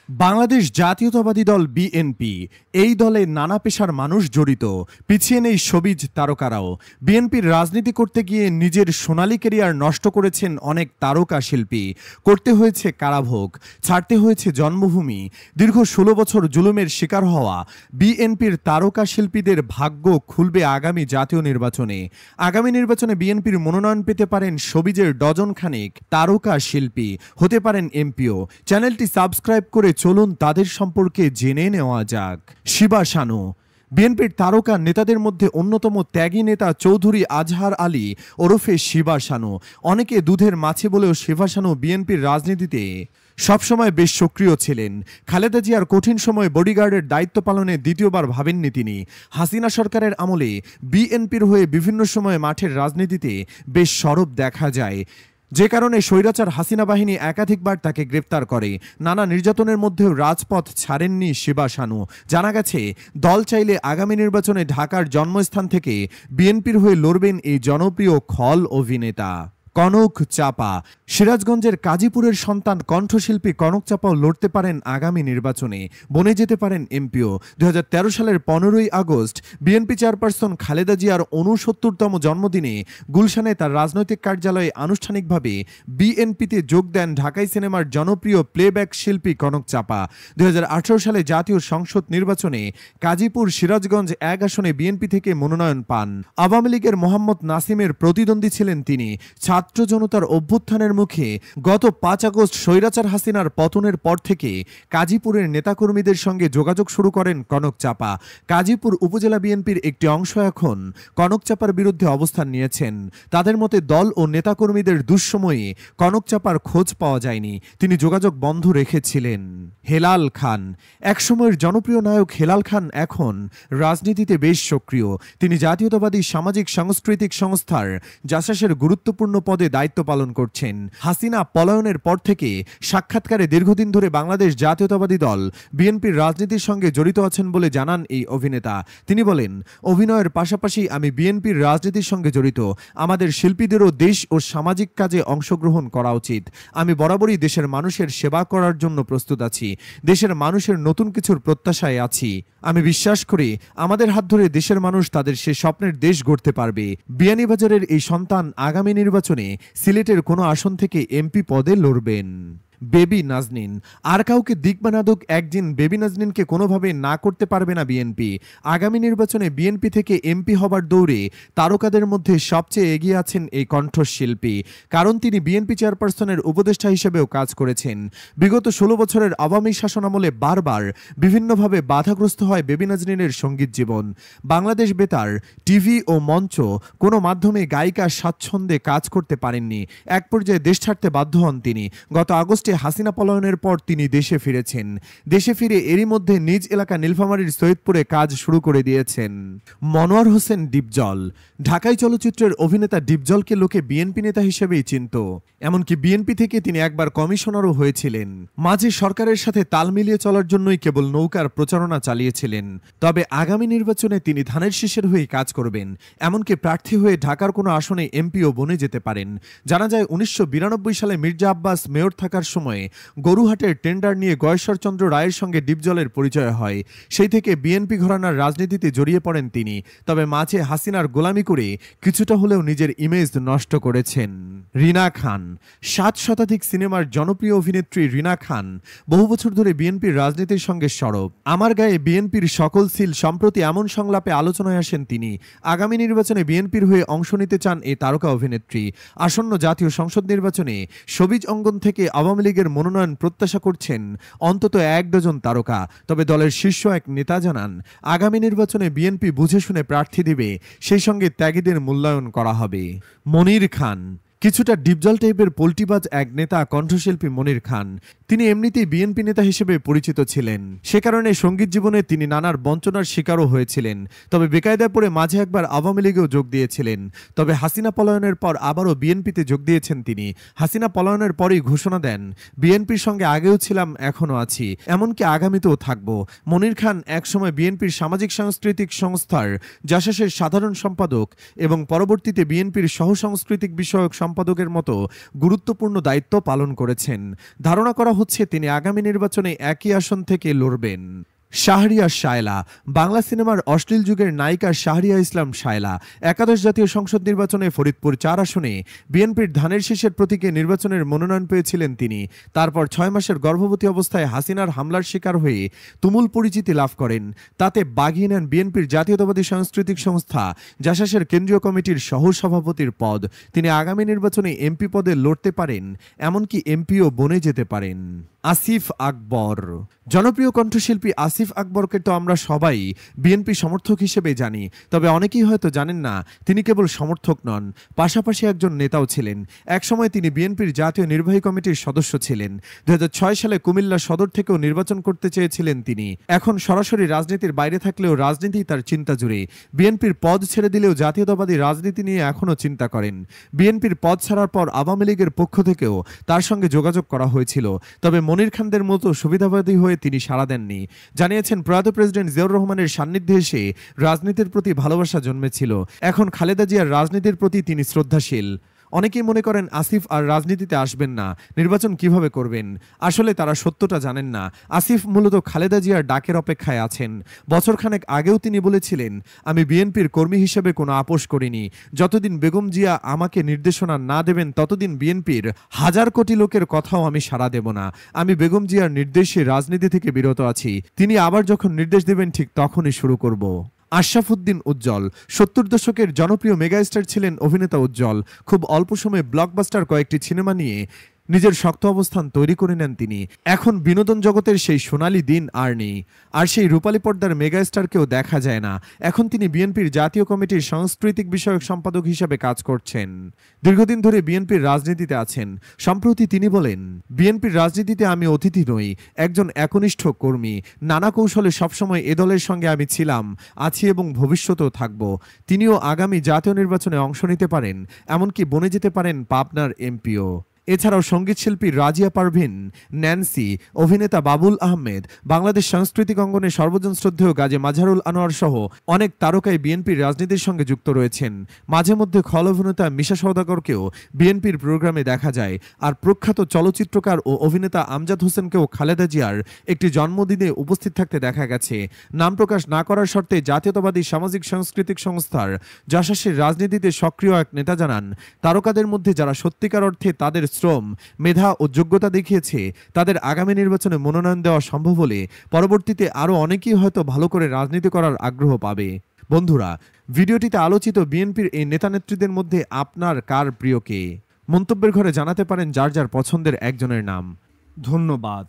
বাংলাদেশ জাতীয়তাবাদী দল বিএনপি এই দলে নানা পেশার মানুষ জড়িত, পিছিয়ে নেই শোবিজ তারকারাও। বিএনপির রাজনীতি করতে গিয়ে নিজের সোনালী ক্যারিয়ার নষ্ট করেছেন অনেক তারকা শিল্পী, করতে হয়েছে কারাভোগ, ছাড়তে হয়েছে জন্মভূমি। দীর্ঘ ১৬ বছর জুলুমের শিকার হওয়া বিএনপির তারকা শিল্পীদের ভাগ্য খুলবে আগামী জাতীয় নির্বাচনে। আগামী নির্বাচনে বিএনপির মনোনয়ন পেতে পারেন শোবিজের ডজন খানেক তারকা শিল্পী, হতে পারেন এমপিও। চ্যানেলটি সাবস্ক্রাইব করে চলুন তাদের সম্পর্কে জেনে নেওয়া যাক। শিবা শানু। বিএনপির তারকা নেতাদের মধ্যে অন্যতম ত্যাগী নেতা চৌধুরী আজহার আলী ওরফে শিবা শানু। অনেকে দুধের মাছি বলেও শিবা শানু বিএনপির রাজনীতিতে সবসময় বেশ সক্রিয় ছিলেন। খালেদা জিয়ার কঠিন সময়ে বডিগার্ডের দায়িত্ব পালনে দ্বিতীয়বার ভাবেননি তিনি। হাসিনা সরকারের আমলে বিএনপির হয়ে বিভিন্ন সময়ে মাঠের রাজনীতিতে বেশ সরব দেখা যায়, যে কারণে স্বৈরাচার হাসিনা বাহিনী একাধিকবার তাকে গ্রেপ্তার করে। নানা নির্যাতনের মধ্যেও রাজপথ ছাড়েননি শিবা শানু। জানা গেছে, দল চাইলে আগামী নির্বাচনে ঢাকার জন্মস্থান থেকে বিএনপির হয়ে লড়বেন এই জনপ্রিয় খল অভিনেতা। কনক চাপা। সিরাজগঞ্জের কাজীপুরের সন্তান কণ্ঠশিল্পী কনক চাপাও লড়তে পারেন আগামী নির্বাচনে, বনে যেতে পারেন এমপিও। ২০১৩ সালের ১৫ই আগস্ট বিএনপি চেয়ারপারসন খালেদা জিয়ার ৬৯তম জন্মদিনে গুলশানে তার রাজনৈতিক কার্যালয়ে আনুষ্ঠানিকভাবে বিএনপিতে যোগ দেন ঢাকাই সিনেমার জনপ্রিয় প্লেব্যাক শিল্পী কনক চাপা। ২০১৮ সালে জাতীয় সংসদ নির্বাচনে কাজীপুর সিরাজগঞ্জ ১ আসনে বিএনপি থেকে মনোনয়ন পান। আওয়ামী লীগের মোহাম্মদ নাসিমের প্রতিদ্বন্দ্বী ছিলেন তিনি। ছাত্র জনতার অভ্যুত্থানের মুখে গত ৫ আগস্ট স্বৈরাচার হাসিনার পতনের পর থেকে কাজীপুরের নেতাকর্মীদের সঙ্গে যোগাযোগ শুরু করেন কনক চাপা। কাজীপুর উপজেলা বিএনপির একটি অংশ এখন কনক চাপার বিরুদ্ধে অবস্থান নিয়েছেন। তাদের মতে দল ও নেতাকর্মীদের দুঃসময়ে কনক চাপার খোঁজ পাওয়া যায়নি, তিনি যোগাযোগ বন্ধ রেখেছিলেন। হেলাল খান। একসময়ের জনপ্রিয় নায়ক হেলাল খান এখন রাজনীতিতে বেশ সক্রিয়। তিনি জাতীয়তাবাদী সামাজিক সাংস্কৃতিক সংস্থার জাসাসের গুরুত্বপূর্ণ পদে দায়িত্ব পালন করছেন। হাসিনা পলায়নের পর থেকে সাক্ষাৎকারে দীর্ঘদিন ধরে বাংলাদেশ জাতীয়তাবাদী দল বিএনপির রাজনীতির সঙ্গে জড়িত আছেন বলে জানান এই অভিনেতা। তিনি বলেন, অভিনয়ের পাশাপাশি আমি বিএনপির রাজনীতির সঙ্গে জড়িত। আমাদের শিল্পীদেরও দেশ ও সামাজিক কাজে অংশগ্রহণ করা উচিত। আমি বরাবরই দেশের মানুষের সেবা করার জন্য প্রস্তুত আছি। দেশের মানুষের নতুন কিছুর প্রত্যাশায় আছি। আমি বিশ্বাস করি আমাদের হাত ধরে দেশের মানুষ তাদের সে স্বপ্নের দেশ গড়তে পারবে। বিয়ানীবাজারের এই সন্তান আগামী নির্বাচনে সিলেটের কোনো আসন থেকে এমপি পদে লড়বেন। বেবি নাজনীন। আর কাউকে দিক বানাদুক একদিন বেবি নাজনীনকে কোনোভাবে না করতে পারবে না বিএনপি। আগামী নির্বাচনে বিএনপি থেকে এমপি হবার দৌড়ে তারকাদের মধ্যে সবচেয়ে এগিয়ে আছেন এই কণ্ঠশিল্পী, কারণ তিনি বিএনপি চেয়ারপারসনের উপদেষ্টা হিসেবেও কাজ করেছেন। বিগত ১৬ বছরের আওয়ামী শাসনামলে বারবার বিভিন্নভাবে বাধাগ্রস্ত হয় বেবি নাজনীনের সঙ্গীত জীবন। বাংলাদেশ বেতার, টিভি ও মঞ্চ কোনো মাধ্যমে গায়িকা স্বাচ্ছন্দ্যে কাজ করতে পারেননি। এক পর্যায়ে দেশ ছাড়তে বাধ্য হন তিনি। গত আগস্টে হাসিনা পলায়নের পর তিনি দেশে ফিরেছেন। দেশে ফিরে এরই মধ্যে নিজ এলাকা নীলফামারীর সৈয়দপুরে কাজ শুরু করে দিয়েছেন। মনোয়ার হোসেন ডিপজল। ঢাকাই চলচ্চিত্রের অভিনেতা ডিপজলকে লোকে বিএনপি নেতা হিসেবেই চিনত। এমনকি বিএনপি থেকে তিনি একবার কমিশনারও হয়েছিলেন। মাঝে সরকারের সাথে তাল মিলিয়ে চলার জন্যই কেবল নৌকার প্রচারণা চালিয়েছিলেন। তবে আগামী নির্বাচনে তিনি ধানের শীষের হয়ে কাজ করবেন। এমনকি প্রার্থী হয়ে ঢাকার কোনো আসনে এমপিও বনে যেতে পারেন। জানা যায় ১৯৯২ সালে মির্জা আব্বাস মেয়র থাকার সময়ে গরুহাটের টেন্ডার নিয়ে গয়েশ্বরচন্দ্র রায়ের সঙ্গে ডিপজলের পরিচয় হয়। সেই থেকে বিএনপি ঘরানার রাজনীতিতে জড়িয়ে পড়েন তিনি। তবে মাঝে হাসিনার গোলামি করে কিছুটা হলেও নিজের ইমেজ নষ্ট করেছেন। রিনা খান। ৭ শতাধিক সিনেমার জনপ্রিয় অভিনেত্রী রিনা খান বহু বছর ধরে বিএনপির রাজনীতির সঙ্গে সরব। আমার গায়ে বিএনপির সকল সিল সম্প্রতি এমন সংলাপে আলোচনায় আসেন তিনি। আগামী নির্বাচনে বিএনপির হয়ে অংশ নিতে চান এই তারকা অভিনেত্রী। আসন্ন জাতীয় সংসদ নির্বাচনে শোবিজ অঙ্গন থেকে আওয়ামী লীগের মনোনয়ন প্রত্যাশা করছেন অন্তত ১ ডজন তারকা। তবে দলের শীর্ষ এক নেতা জানান, আগামী নির্বাচনে বিএনপি বুঝে শুনে প্রার্থী দিবে, সেই সঙ্গে ত্যাগীদের মূল্যায়ন করা হবে। মনির খান। কিছুটা ডিপজল টাইপের পোল্টিবাজ এক নেতা কণ্ঠশিল্পী মনির খান। তিনি এমনিতেই বিএনপি নেতা হিসেবে পরিচিত ছিলেন। সে কারণে সঙ্গীত জীবনে তিনি নানার বঞ্চনার শিকারও হয়েছিলেন। তবে বেকায়দায় পড়ে মাঝে একবার আওয়ামী লীগেও যোগ দিয়েছিলেন। তবে হাসিনা পলায়নের পর আবারও বিএনপিতে যোগ দিয়েছেন তিনি। হাসিনা পলায়নের পরেই ঘোষণা দেন, বিএনপির সঙ্গে আগেও ছিলাম, এখনও আছি, এমনকি আগামীতেও থাকব। মনির খান একসময় বিএনপির সামাজিক সাংস্কৃতিক সংস্থার জাসাসের সাধারণ সম্পাদক এবং পরবর্তীতে বিএনপির সহ সাংস্কৃতিক বিষয়ক সম্পাদকের মতো গুরুত্বপূর্ণ দায়িত্ব পালন করেছেন। ধারণা করা হচ্ছে তিনি আগামী নির্বাচনে একই আসন থেকে লড়বেন। শাহরিয়ার শায়লা। বাংলা সিনেমার অশ্লীল যুগের নায়িকা শাহরিয়া ইসলাম শায়লা একাদশ জাতীয় সংসদ নির্বাচনে ফরিদপুর ৪ আসনে বিএনপির ধানের শীষের প্রতীকে নির্বাচনের মনোনয়ন পেয়েছিলেন তিনি। তারপর ৬ মাসের গর্ভবতী অবস্থায় হাসিনার হামলার শিকার হয়ে তুমুল পরিচিতি লাভ করেন। তাতে বাগিয়ে নেন বিএনপির জাতীয়তাবাদী সাংস্কৃতিক সংস্থা জাসাসের কেন্দ্রীয় কমিটির সহসভাপতির পদ। তিনি আগামী নির্বাচনে এমপি পদে লড়তে পারেন, এমনকি এমপিও বনে যেতে পারেন। আসিফ আকবর। জনপ্রিয় কণ্ঠশিল্পী আসিফ আকবরকে তো আমরা সবাই বিএনপি সমর্থক হিসেবে জানি, তবে অনেকেই হয়তো জানেন না তিনি কেবল সমর্থক নন, পাশাপাশি একজন নেতাও ছিলেন। একসময় তিনি বিএনপির জাতীয় নির্বাহী কমিটির সদস্য ছিলেন। ২০০৬ সালে কুমিল্লা সদর থেকেও নির্বাচন করতে চেয়েছিলেন তিনি। এখন সরাসরি রাজনীতির বাইরে থাকলেও রাজনীতি তার চিন্তা জুড়ে। বিএনপির পদ ছেড়ে দিলেও জাতীয়তাবাদী রাজনীতি নিয়ে এখনও চিন্তা করেন। বিএনপির পদ ছাড়ার পর আওয়ামী লীগের পক্ষ থেকেও তার সঙ্গে যোগাযোগ করা হয়েছিল, তবে মনির খানদের মতো সুবিধাবাদী হয়ে তিনি সাড়া দেননি। জানিয়েছেন প্রয়াত প্রেসিডেন্ট জিয়াউর রহমানের সান্নিধ্যে এসে রাজনীতির প্রতি ভালোবাসা জন্মেছিল। এখন খালেদা জিয়ার রাজনীতির প্রতি তিনি শ্রদ্ধাশীল। অনেকেই মনে করেন আসিফ আর রাজনীতিতে আসবেন না, নির্বাচন কিভাবে করবেন। আসলে তারা সত্যটা জানেন না। আসিফ মূলত খালেদা জিয়ার ডাকের অপেক্ষায় আছেন। বছরখানেক আগেও তিনি বলেছিলেন, আমি বিএনপির কর্মী হিসেবে কোনো আপোষ করিনি। যতদিন বেগম জিয়া আমাকে নির্দেশনা না দেবেন ততদিন বিএনপির ১,০০০ কোটি লোকের কথাও আমি সাড়া দেব না। আমি বেগম জিয়ার নির্দেশে রাজনীতি থেকে বিরত আছি। তিনি আবার যখন নির্দেশ দেবেন ঠিক তখনই শুরু করব। আশরাফ উদ্দিন উজ্জ্বল। ৭০ দশকের জনপ্রিয় মেগাস্টার ছিলেন অভিনেতা উজ্জ্বল। খুব অল্প সময়ে ব্লকবাস্টার কয়েকটি সিনেমা নিয়ে নিজের শক্ত অবস্থান তৈরি করে নেন তিনি। এখন বিনোদন জগতের সেই সোনালী দিন আর নেই, আর সেই রূপালী পর্দার মেগাস্টারকেও দেখা যায় না। এখন তিনি বিএনপির জাতীয় কমিটির সাংস্কৃতিক বিষয়ক সম্পাদক হিসেবে কাজ করছেন। দীর্ঘদিন ধরে বিএনপির রাজনীতিতে আছেন। সম্প্রতি তিনি বলেন, বিএনপির রাজনীতিতে আমি অতিথি নই, একজন একনিষ্ঠ কর্মী। নানা কৌশলে সবসময় এ দলের সঙ্গে আমি ছিলাম, আছি এবং ভবিষ্যতেও থাকব। তিনিও আগামী জাতীয় নির্বাচনে অংশ নিতে পারেন, এমনকি বনে যেতে পারেন পাবনার এমপিও। এছাড়াও সঙ্গীতশিল্পী রাজিয়া পারভিন, ন্যান্সি, অভিনেতা বাবুল আহমেদ, বাংলাদেশ সাংস্কৃতিক অঙ্গনে সর্বজন শ্রদ্ধেয় গাজী মাজহারুল আনোয়ার সহ অনেক তারকাই বিএনপির রাজনীতির সঙ্গে যুক্ত রয়েছেন। মাঝে মধ্যে খল অভিনেতা মিশা সওদাগরকেও বিএনপির প্রোগ্রামে দেখা যায়। আর প্রখ্যাত চলচ্চিত্রকার ও অভিনেতা আমজাদ হোসেনকেও খালেদা জিয়ার একটি জন্মদিনে উপস্থিত থাকতে দেখা গেছে। নাম প্রকাশ না করার শর্তে জাতীয়তাবাদী সামাজিক সাংস্কৃতিক সংস্থার জাসাসের রাজনীতিতে সক্রিয় এক নেতা জানান, তারকাদের মধ্যে যারা সত্যিকার অর্থে তাদের শ্রম, মেধা ও যোগ্যতা দেখিয়েছে তাদের আগামী নির্বাচনে মনোনয়ন দেওয়া সম্ভব হলে পরবর্তীতে আরও অনেকেই হয়তো ভালো করে রাজনীতি করার আগ্রহ পাবে। বন্ধুরা, ভিডিওটিতে আলোচিত বিএনপির এই নেতানেত্রীদের মধ্যে আপনার কার প্রিয় কে? মন্তব্যের ঘরে জানাতে পারেন যার যার পছন্দের একজনের নাম। ধন্যবাদ।